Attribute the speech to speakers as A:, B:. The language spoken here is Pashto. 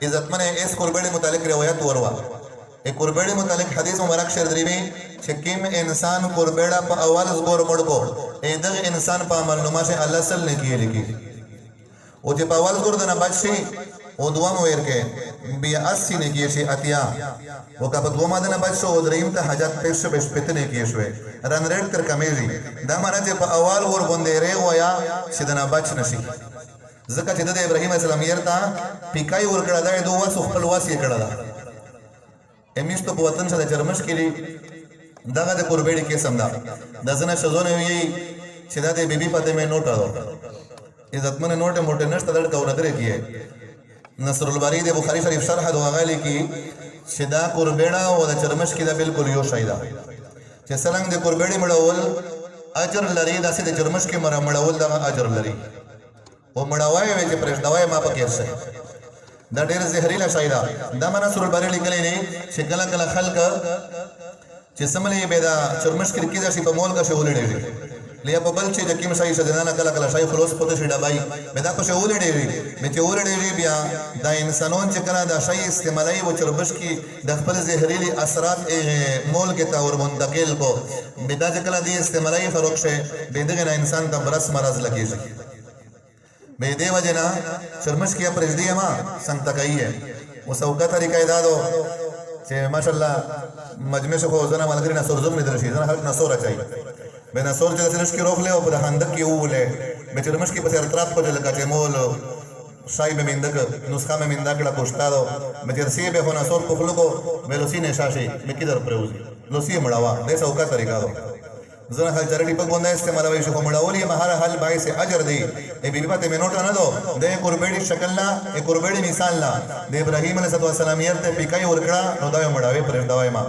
A: عزتمن اس قربانی متعلق روایت وروا एक कुरबेड़ी मुतालिक हदीस मुबारक शेर दरीबी छकिम इंसान कुरबेड़ा पर अवल ज़गोर मुड़को इधर इंसान पर मालूमा से अल्लाह सल ने किए लिखी वो जब अवल ज़गोर दना बच्ची वो दुआ मुएर के बिया 80 ने किए शे अतिया वो कब दुआ मादना बच्चो वो दरीम ता हजात पेश बेश पितने किए शवे रन रेड कर कमेजी दामना जब अवल वर बंदे रे वो या शिदना बच्च नशी ज़का चिदे इब्राहिम अलैहिस्सलाम यरता पिकाई वर कड़ा दा दुआ सुखल वासी कड़ा दा एमिस्तो په وطن سره چرمش کړي دغه د قربېړي کې سمدا دزنه شزونه وی چې دا د بیبي پته مې نوټ راو عزتمن نوټ موټه نشته دړ کور درې کیه نصر الباری د بخاری شریف شرح د غالي کې چې دا قربېړه او د چرمش کې دا بالکل یو شی دا چې څنګه د قربېړي مړول اجر لري داسې د چرمش کې مړول دا اجر لري او مړوي چې پرېښدوي ما پکې څه دا ډېر زهريله شی ده دا معنا سورل بری لیکلی دی چې کله کله خلک چې سملې به دا چرمش کې کېږي چې په مول کا شغل ډېری لیا په بل چې د کیم شی شدنه کله کله شی خلاص پته شي ډبای به دا په شغل ډېری مې چې ور ډېری بیا دا انسانون چې کله دا شی استعمالي و چرمش کې د خپل زهريلي اثرات مول کې تاور منتقل کو به دا چې کله دی استعمالي فروغ شي به دغه انسان ته برس مرض لګیږي به دې وجنا شرمش کې پرېږدي ما څنګه تکای ہے وسوکا طریقہ دادو چې ماشاءالله مجمع شو ځنه ملګری نه سورزم نه درشي ځنه هر نه سور اچي به نه سور چې شرمش کې روخ له او په هندک کې وله به شرمش کې په اطراف په لګا چې مول شای به مندک نسخه به مندک لا کوشتادو به جرسی به هو نه سور په خلکو ولوسی نه شاشي مې کیدر پروزي لوسی مړوا دې سوکا طریقہ دو زنه حل چرټي په باندې استعمالوي شو مړولې مهار حل باعث اجر دی ای بیبي پته منوټ نه دو د قربېړي شکل لا ای قربېړي مثال لا د ابراهيم عليه السلام يرته پکای ورکړه نو دا مړاوي پر دوای ما